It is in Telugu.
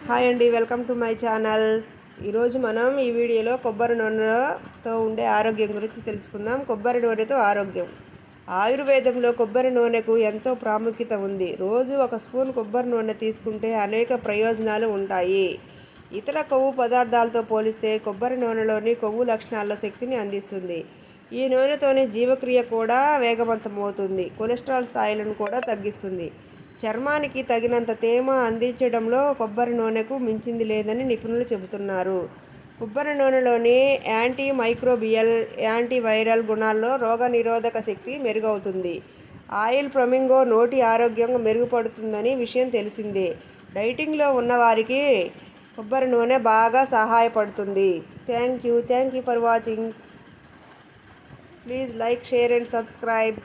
హాయ్ అండి, వెల్కమ్ టు మై ఛానల్. ఈరోజు మనం ఈ వీడియోలో కొబ్బరి నూనెతో ఉండే ఆరోగ్యం గురించి తెలుసుకుందాం. కొబ్బరి నూనెతో ఆరోగ్యం. ఆయుర్వేదంలో కొబ్బరి నూనెకు ఎంతో ప్రాముఖ్యత ఉంది. రోజు ఒక స్పూన్ కొబ్బరి నూనె తీసుకుంటే అనేక ప్రయోజనాలు ఉంటాయి. ఇతర కొవ్వు పదార్థాలతో పోలిస్తే కొబ్బరి నూనెలోని కొవ్వు లక్షణాల్లో శక్తిని అందిస్తుంది. ఈ నూనెతోనే జీవక్రియ కూడా వేగవంతమవుతుంది. కొలెస్ట్రాల్ స్థాయిలను కూడా తగ్గిస్తుంది. చర్మానికి తగినంత తేమ అందించడంలో కొబ్బరి నూనెకు మించింది లేదని నిపుణులు చెబుతున్నారు. కొబ్బరి నూనెలోని యాంటీ మైక్రోబియల్, యాంటీ వైరల్ గుణాల్లో రోగనిరోధక శక్తి మెరుగవుతుంది. ఆయిల్ ఫ్లమింగో నోటి ఆరోగ్యం మెరుగుపడుతుందని విషయం తెలిసిందే. డైటింగ్లో ఉన్నవారికి కొబ్బరి నూనె బాగా సహాయపడుతుంది. Thank you for watching. Please like, share and subscribe.